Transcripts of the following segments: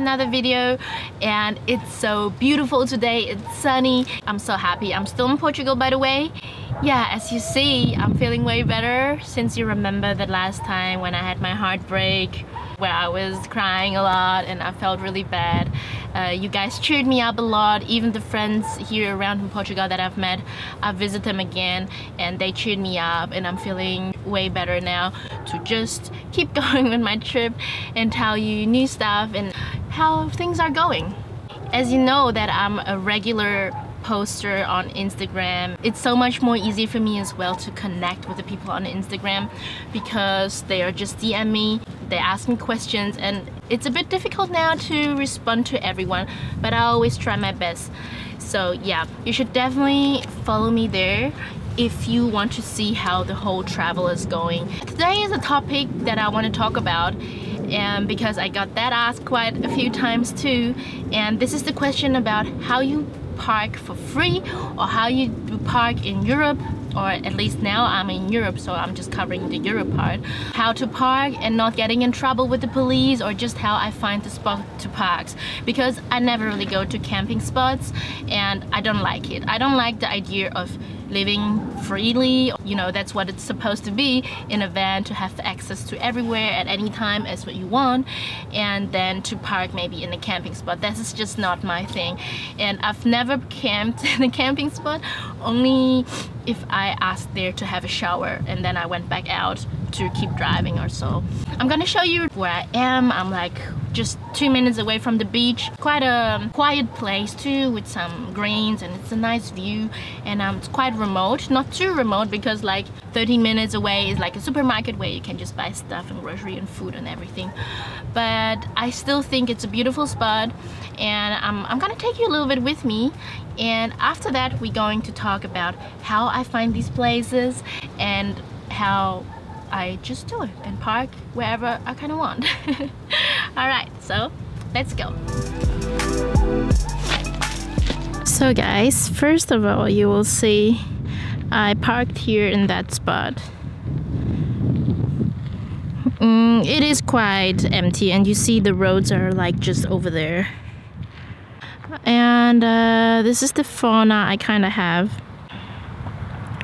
another video, and it's so beautiful today. It's sunny. I'm so happy. I'm still in Portugal, by the way. Yeah, as you see, I'm feeling way better since you remember the last time when I had my heartbreak, where I was crying a lot and I felt really bad. You guys cheered me up a lot. Even the friends here around in Portugal that I've met, I visit them again and they cheered me up, and I'm feeling way better now to just keep going with my trip and tell you new stuff and how things are going. As you know that I'm a regular poster on Instagram, it's so much more easy for me as well to connect with the people on Instagram because they are just DM me, they ask me questions, and it's a bit difficult now to respond to everyone, but I always try my best. So yeah, you should definitely follow me there if you want to see how the whole travel is going. Today is a topic that I want to talk about, and because I got that asked quite a few times too, and this is the question about how you park for free or how you park in Europe, or at least now I'm in Europe, so I'm just covering the Europe part. How to park and not getting in trouble with the police, or just how I find the spot to park, because I never really go to camping spots and I don't like it. I don't like the idea of living freely. You know, that's what it's supposed to be in a van, to have access to everywhere at any time as what you want, and then to park maybe in a camping spot. This is just not my thing, and I've never camped in a camping spot, only if I asked there to have a shower and then I went back out to keep driving or so. I'm gonna show you where I am. I'm like just 2 minutes away from the beach. Quite a quiet place too, with some greens, and it's a nice view, and it's quite remote. Not too remote, because like 30 minutes away is like a supermarket where you can just buy stuff and grocery and food and everything. But I still think it's a beautiful spot, and I'm gonna take you a little bit with me, and after that we're going to talk about how I find these places and how I just do it and park wherever I kind of want. Alright, so let's go. So guys, first of all, you will see I parked here in that spot. It is quite empty, and you see the roads are like just over there. And this is the fauna I kind of have.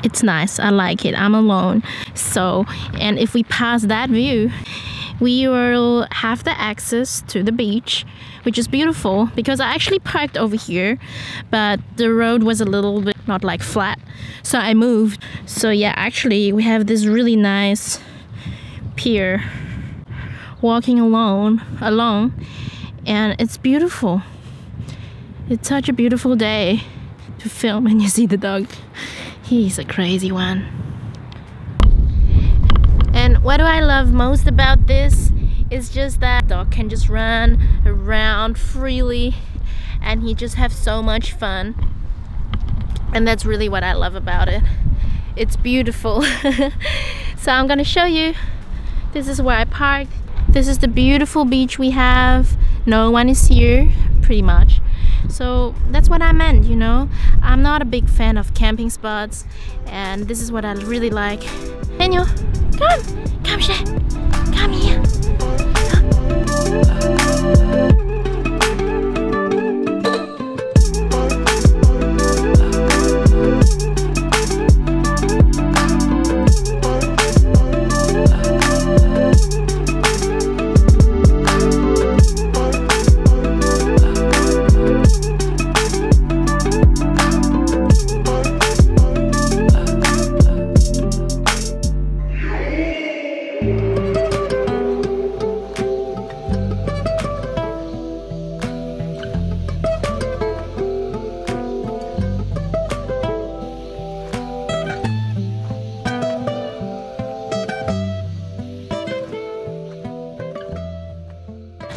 It's nice, I like it, I'm alone. So, and if we pass that view, we will have the access to the beach, which is beautiful, because I actually parked over here, but the road was a little bit not like flat, so I moved. So yeah, actually we have this really nice pier walking along, and it's beautiful. It's such a beautiful day to film, and you see the dog. He's a crazy one. And what do I love most about this is just that the dog can just run around freely, and he just have so much fun. And that's really what I love about it. It's beautiful. So I'm gonna show you. This is where I parked. This is the beautiful beach we have. No one is here, pretty much. So that's what I meant, you know. I'm not a big fan of camping spots, and this is what I really like. Daniel, come here, come here.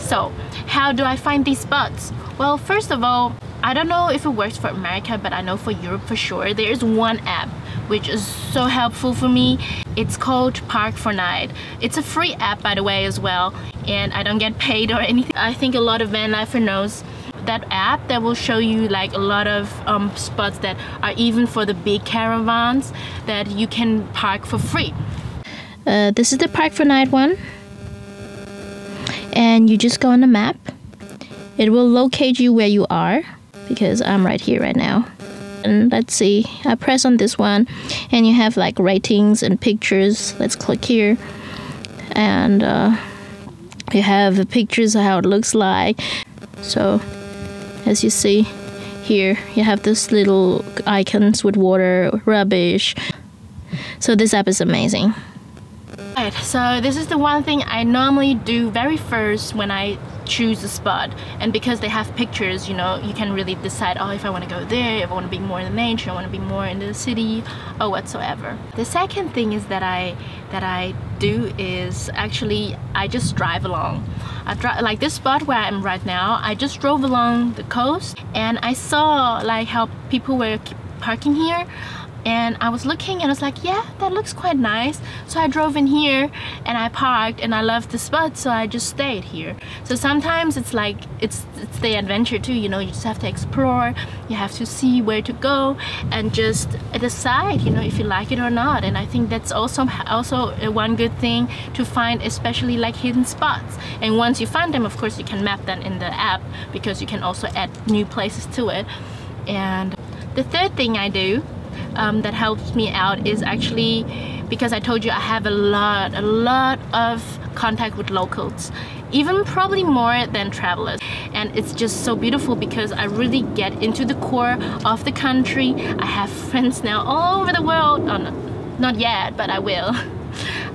So, how do I find these spots? Well, first of all, I don't know if it works for America, but I know for Europe for sure. There's one app which is so helpful for me. It's called Park4Night. It's a free app, by the way, as well, and I don't get paid or anything. I think a lot of van lifer knows that app that will show you like a lot of spots that are even for the big caravans that you can park for free. This is the Park4Night one, and you just go on the map it will locate you where you are, because I'm right here right now. And let's see, I press on this one and you have like ratings and pictures. Let's click here, and you have the pictures of how it looks like. So as you see here, you have this little icons with water, rubbish. So this app is amazing. Right, so this is the one thing I normally do very first when I choose a spot, and because they have pictures, you know, you can really decide, oh, if I want to go there, if I want to be more in the nature, I want to be more in the city, or whatsoever. The second thing is that I do is actually I just drive along. Like this spot where I'm right now, I just drove along the coast and I saw like how people were parking here. And I was looking and I was like, yeah, that looks quite nice. So I drove in here and I parked, and I loved the spot, so I just stayed here. So sometimes it's like, it's the adventure too, you know, you just have to explore, you have to see where to go and just decide, you know, if you like it or not. And I think that's also one good thing to find, especially like hidden spots. And once you find them, of course, you can map them in the app, because you can also add new places to it. And the third thing I do that helps me out is actually, because I told you I have a lot of contact with locals, even probably more than travelers, and it's just so beautiful because I really get into the core of the country. I have friends now all over the world. Oh, no, not yet, but I will.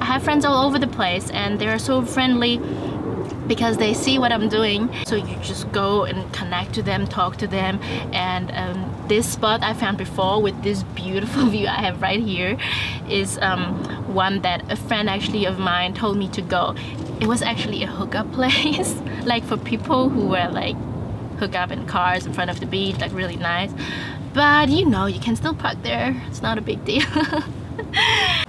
I have friends all over the place, and they're so friendly because they see what I'm doing. So you just go and connect to them, talk to them. And this spot I found before with this beautiful view I have right here is one that a friend actually of mine told me to go. It was actually a hookup place, like for people who were like hook up in cars in front of the beach, like really nice. But you know, you can still park there, it's not a big deal.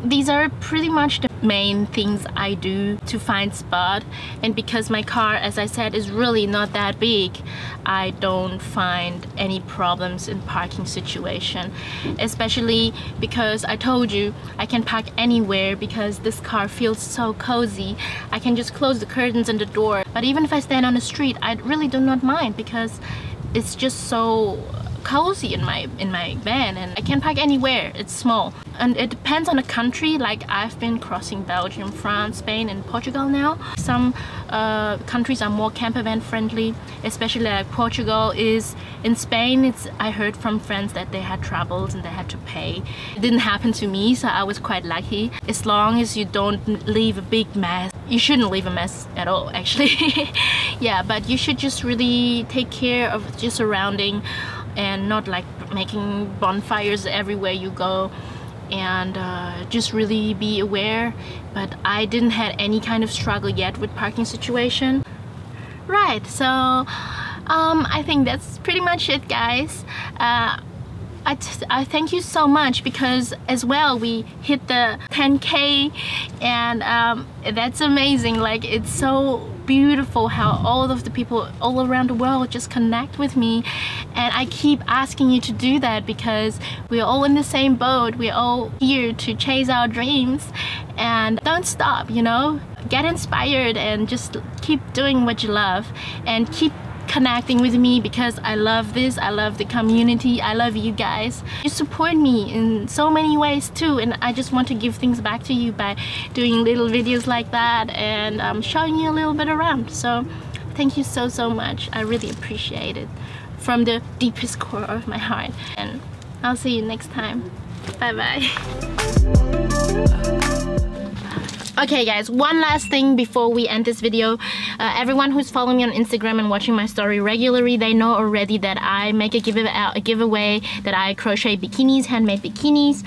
These are pretty much the main things I do to find spot, and because my car, as I said, is really not that big, I don't find any problems in parking situation, especially because I told you I can park anywhere because this car feels so cozy. I can just close the curtains and the door, but even if I stand on the street, I really do not mind because it's just so cozy in my van, and I can park anywhere. It's small, and it depends on the country. Like I've been crossing Belgium, France, Spain, and Portugal now. Some countries are more camper van friendly, especially like Portugal is. In Spain, I heard from friends that they had troubles and they had to pay. It didn't happen to me, so I was quite lucky. As long as you don't leave a big mess. You shouldn't leave a mess at all, actually. Yeah, but you should just really take care of your surrounding and not like making bonfires everywhere you go, and just really be aware. But I didn't have any kind of struggle yet with parking situation. Right, so I think that's pretty much it, guys. I thank you so much, because as well we hit the 10K, and that's amazing. Like, it's so beautiful how all of the people all around the world just connect with me, and I keep asking you to do that because we're all in the same boat. We're all here to chase our dreams, and don't stop, you know, get inspired and just keep doing what you love, and keep connecting with me, because I love this. I love the community. I love you guys. You support me in so many ways too, and I just want to give things back to you by doing little videos like that and showing you a little bit around. So thank you so much. I really appreciate it from the deepest core of my heart, and I'll see you next time. Bye bye. Okay guys, one last thing before we end this video. Everyone who's following me on Instagram and watching my story regularly, they know already that I make a giveaway that I crochet bikinis, handmade bikinis.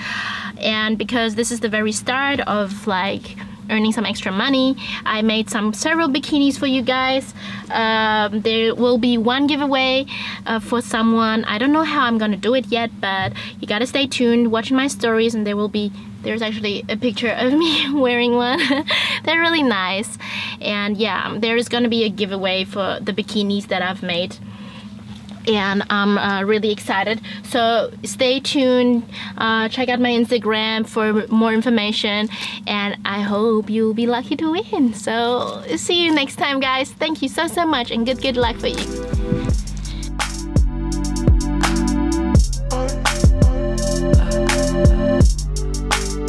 And because this is the very start of like earning some extra money, I made several bikinis for you guys. There will be one giveaway for someone. I don't know how I'm gonna do it yet, but you gotta stay tuned, watching my stories, and there's actually a picture of me wearing one. They're really nice. And yeah, there is gonna be a giveaway for the bikinis that I've made, and I'm really excited. So stay tuned, check out my Instagram for more information, and I hope you'll be lucky to win. So see you next time, guys. Thank you so much, and good luck for you.